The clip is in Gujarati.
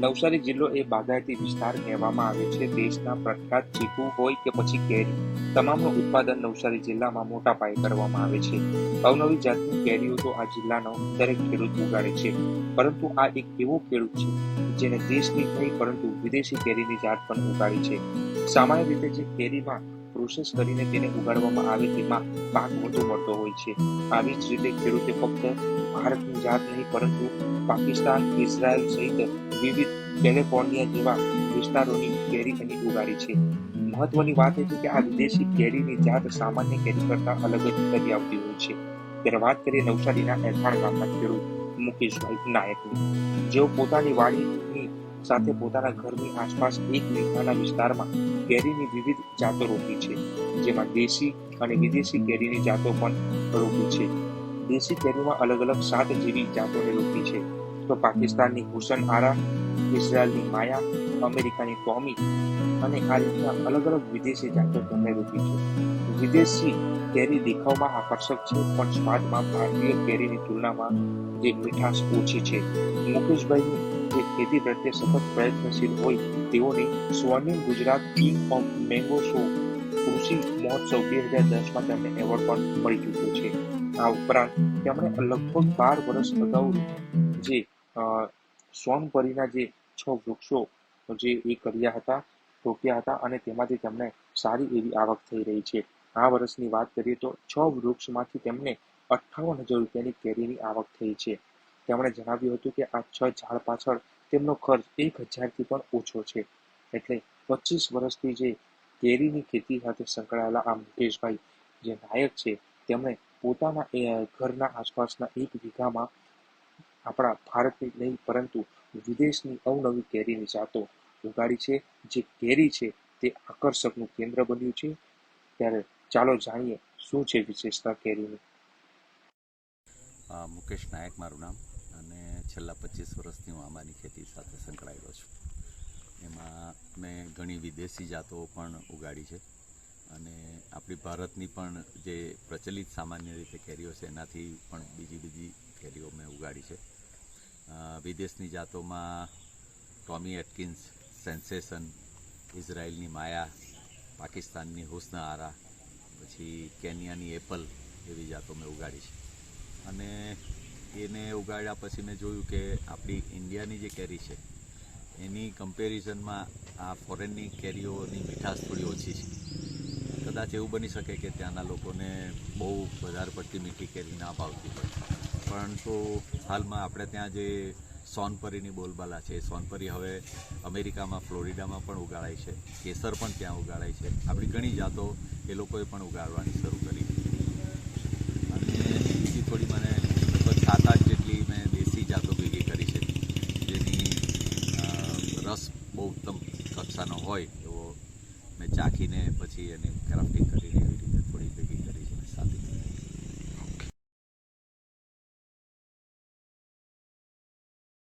નવસારી જિલ્લો એ બાગાયતી વિસ્તાર કહેવામાં આવે છે. દેશના પ્રખ્યાત ચીકુ હોય કે પછી કેરી, તમામનું ઉત્પાદન નવસારી જિલ્લામાં મોટા પાયે કરવામાં આવે છે. અવનવી જાતની કેરીઓ તો આ જિલ્લાનો દરેક ખેડૂત ઉગાડે છે, પરંતુ આ એક એવો ખેડૂત છે જેને દેશની નહીં પરંતુ વિદેશી કેરીની જાત પણ ઉગાડી છે. સામાન્ય રીતે જે કેરીમાં પ્રોસેસ કરીને તેને ઉગાડવામાં આવે તેમાં પાક વધુ મળતો હોય છે. આવી જ રીતે ખેડૂતે ફક્ત ભારતની જાત નહીં પરંતુ પાકિસ્તાન, ઇઝરાયલ સહિત વિવિધ કેલિફોર્નિયા જેવા વિસ્તારોની કેરી અહીં ઉગાડી છે. મહત્વની વાત એ છે કે આ વિદેશી કેરીની જાત સામાન્ય કેરી કરતા અલગ જ કરી આવતી હોય છે. ત્યારે વાત કરીએ નવસારીના એથાણ ગામના ખેડૂત મુકેશભાઈ નાયકની, જેઓ પોતાની વાડીની સાથે પોતાના ઘરની આસપાસ 1 વીઘાના વિસ્તારમાં કેરીની વિવિધ જાતો રોપી છે, જેમાં દેશી અને વિદેશી કેરીની જાતો પણ રોપી છે. દેશી કેરીમાં અલગ અલગ 7 જેવી જાતોને રોપી છે, તો પાકિસ્તાનની હુસન આરા, ઇઝરાયલની માયા, અમેરિકાની ટોમી અને આ રીતના અલગ અલગ વિદેશી જાતો તેમણે રોપી છે. વિદેશી કેરી દેખાવમાં આકર્ષક છે, પણ સ્વાદમાં ભારતીય કેરીની તુલનામાં જે મીઠાશ ઓછી છે. મુકેશભાઈની જે ખેતી પ્રત્યે સતત પ્રયત્નશીલ હોય તેઓને સ્વર્ણિમ Gujarat king of mango show કૃષિ મહોત્સવ 2010માં તેમને એવોર્ડ પણ મળી ચૂક્યો છે. આ ઉપરાંત તેમણે લગભગ 12 વર્ષ અગાઉ જે સોનપરીના જે 6 વૃક્ષો જે એ કર્યા હતા, રોપ્યા હતા અને તેમાંથી તેમને સારી એવી આવક થઈ રહી છે. આ વર્ષની વાત કરીએ તો 6 વૃક્ષમાંથી તેમને 58,000 રૂપિયાની કેરીની આવક થઈ છે. તેમણે જણાવ્યું હતું કે આ 6 ઝાડ પાછળ તેમનો ખર્ચ 1,000થી પણ ઓછો છે. એટલે 25 વર્ષથી જે કેરીની ખેતી સાથે સંકળાયેલા આ મુકેશભાઈ જે નાયક છે, તેમણે પોતાના ઘરના આસપાસના 1 વીઘામાં આપણા ભારતની નહીં પરંતુ વિદેશની અવનવી કેરીની જાતો ઉગાડી છે. જે કેરી છે તે આકર્ષકનું કેન્દ્ર બન્યું છે. ત્યારે ચાલો જાણીએ શું છે વિશેષતા કેરીની. મુકેશ નાયક મારું નામ, અને છેલ્લા 25 વર્ષથી હું આંબાની ખેતી સાથે સંકળાયેલો છું. એમાં મેં ઘણી વિદેશી જાતો પણ ઉગાડી છે અને આપણી ભારતની પણ જે પ્રચલિત સામાન્ય રીતે કેરીઓ છે એનાથી પણ બીજી કેરીઓ મેં ઉગાડી છે. વિદેશની જાતોમાં ટોમી એટકિન્સ, સેન્સેશન, ઇઝરાયલની માયા, પાકિસ્તાનની હુસ્ન આરા, પછી કેન્યાની એપલ એવી જાતો મેં ઉગાડી છે. અને એને ઉગાડ્યા પછી મેં જોયું કે આપણી ઇન્ડિયાની જે કેરી છે એની કમ્પેરિઝનમાં આ ફોરેનની કેરીઓની મીઠાશ થોડી ઓછી છે. કદાચ એવું બની શકે કે ત્યાંના લોકોને બહુ વધારે પડતી મીઠી કેરી ના ભાવતી હોય, પરંતુ હાલમાં આપણે ત્યાં જે સોનપરીની બોલબાલા છે, સોનપરી હવે અમેરિકામાં ફ્લોરિડામાં પણ ઉગાડાય છે, કેસર પણ ત્યાં ઉગાડાય છે. આપણી ઘણી જાતો એ લોકોએ પણ ઉગાડવાની શરૂ કરી. અને બીજી થોડી મને 7-8 જેટલી મેં દેશી જાતો ભેગી કરી છે, જેની રસ બહુ ઉત્તમ કક્ષાનો હોય એવો મેં ચાખીને પછી એની ક્રાફ્ટિંગ